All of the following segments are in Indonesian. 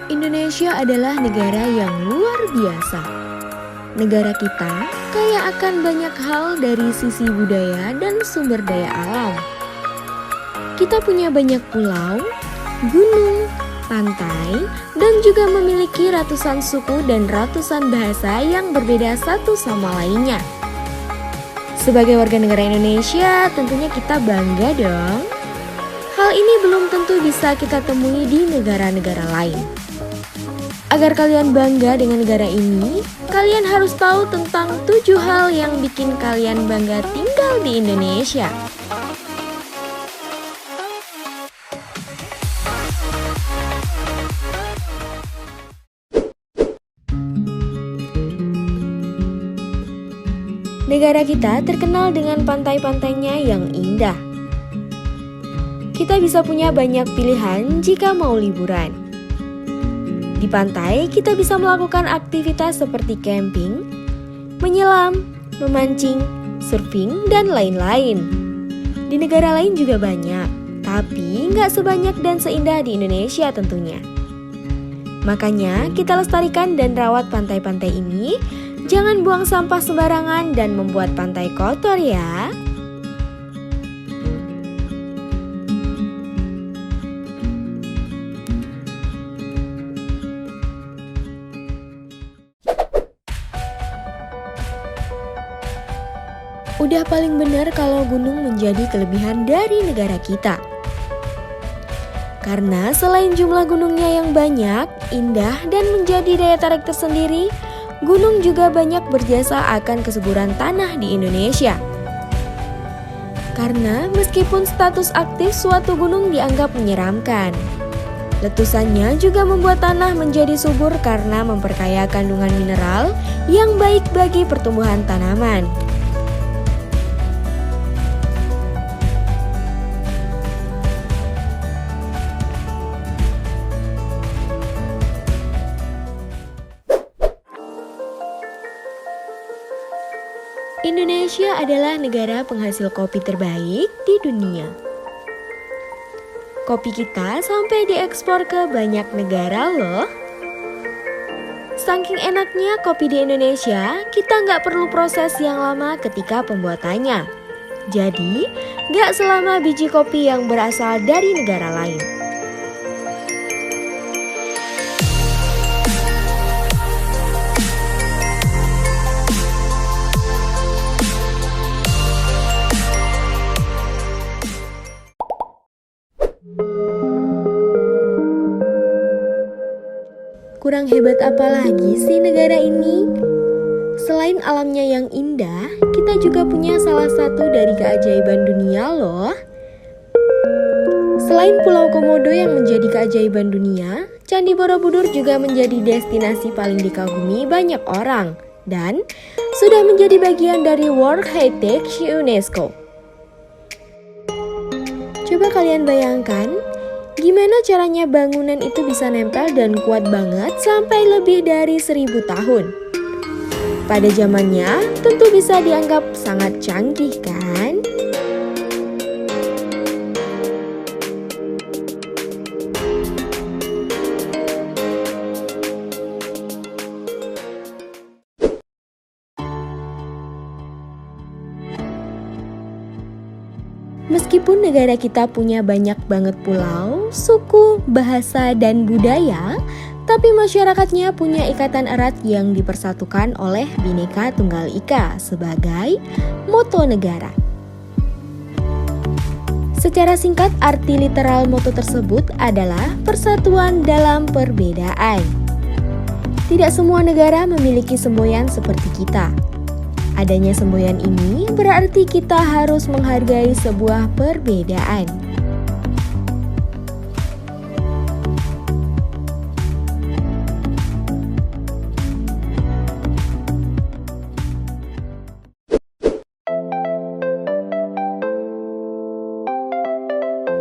Indonesia adalah negara yang luar biasa. Negara kita kaya akan banyak hal dari sisi budaya dan sumber daya alam. Kita punya banyak pulau, gunung, pantai, dan juga memiliki ratusan suku dan ratusan bahasa yang berbeda satu sama lainnya. Sebagai warga negara Indonesia, tentunya kita bangga dong. Hal ini belum tentu bisa kita temui di negara-negara lain. Agar kalian bangga dengan negara ini, kalian harus tahu tentang 7 hal yang bikin kalian bangga tinggal di Indonesia. Negara kita terkenal dengan pantai-pantainya yang indah. Kita bisa punya banyak pilihan jika mau liburan. Di pantai, kita bisa melakukan aktivitas seperti camping, menyelam, memancing, surfing, dan lain-lain. Di negara lain juga banyak, tapi nggak sebanyak dan seindah di Indonesia tentunya. Makanya, kita lestarikan dan rawat pantai-pantai ini. Jangan buang sampah sembarangan dan membuat pantai kotor ya. Udah paling benar kalau gunung menjadi kelebihan dari negara kita. Karena selain jumlah gunungnya yang banyak, indah, dan menjadi daya tarik tersendiri, gunung juga banyak berjasa akan kesuburan tanah di Indonesia. Karena meskipun status aktif suatu gunung dianggap menyeramkan, letusannya juga membuat tanah menjadi subur karena memperkaya kandungan mineral yang baik bagi pertumbuhan tanaman. Indonesia adalah negara penghasil kopi terbaik di dunia. Kopi kita sampai diekspor ke banyak negara loh. Saking enaknya kopi di Indonesia, kita nggak perlu proses yang lama ketika pembuatannya. Jadi, nggak selama biji kopi yang berasal dari negara lain. Kurang hebat apa lagi sih negara ini? Selain alamnya yang indah, kita juga punya salah satu dari keajaiban dunia loh. Selain Pulau Komodo yang menjadi keajaiban dunia, Candi Borobudur juga menjadi destinasi paling dikagumi banyak orang dan sudah menjadi bagian dari World Heritage UNESCO. Coba kalian bayangkan, gimana caranya bangunan itu bisa nempel dan kuat banget sampai lebih dari 1000 tahun? Pada zamannya tentu bisa dianggap sangat canggih kan? Meskipun negara kita punya banyak banget pulau, suku, bahasa, dan budaya, tapi masyarakatnya punya ikatan erat yang dipersatukan oleh Bhinneka Tunggal Ika sebagai moto negara. Secara singkat, arti literal moto tersebut adalah persatuan dalam perbedaan. Tidak semua negara memiliki semboyan seperti kita. Adanya semboyan ini berarti kita harus menghargai sebuah perbedaan.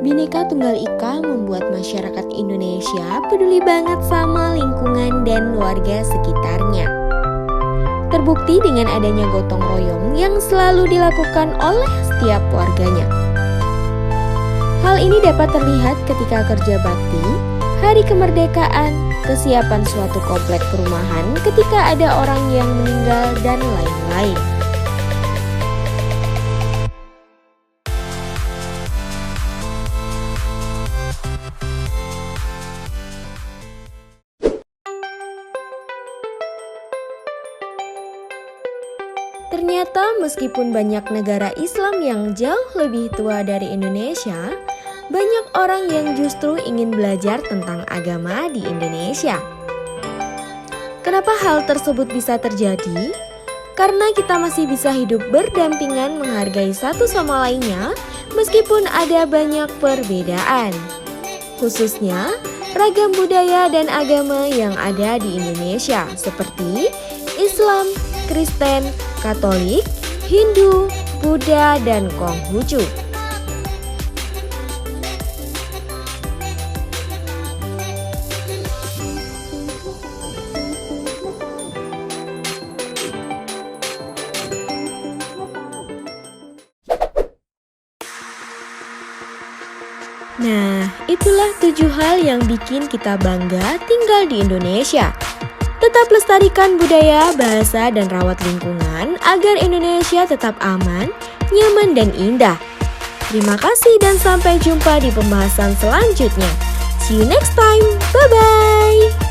Bhinneka Bineka Tunggal Ika membuat masyarakat Indonesia peduli banget sama lingkungan dan warga sekitarnya. Terbukti dengan adanya gotong royong yang selalu dilakukan oleh setiap warganya. Hal ini dapat terlihat ketika kerja bakti, hari kemerdekaan, kesiapan suatu komplek perumahan ketika ada orang yang meninggal, dan lain-lain. Ternyata meskipun banyak negara Islam yang jauh lebih tua dari Indonesia, banyak orang yang justru ingin belajar tentang agama di Indonesia. Kenapa hal tersebut bisa terjadi? Karena kita masih bisa hidup berdampingan, menghargai satu sama lainnya meskipun ada banyak perbedaan. Khususnya ragam budaya dan agama yang ada di Indonesia seperti Islam, Kristen, Katolik, Hindu, Buddha, dan Konghucu. Nah, itulah 7 hal yang bikin kita bangga tinggal di Indonesia. Tetap lestarikan budaya, bahasa, dan rawat lingkungan agar Indonesia tetap aman, nyaman, dan indah. Terima kasih dan sampai jumpa di pembahasan selanjutnya. See you next time. Bye-bye.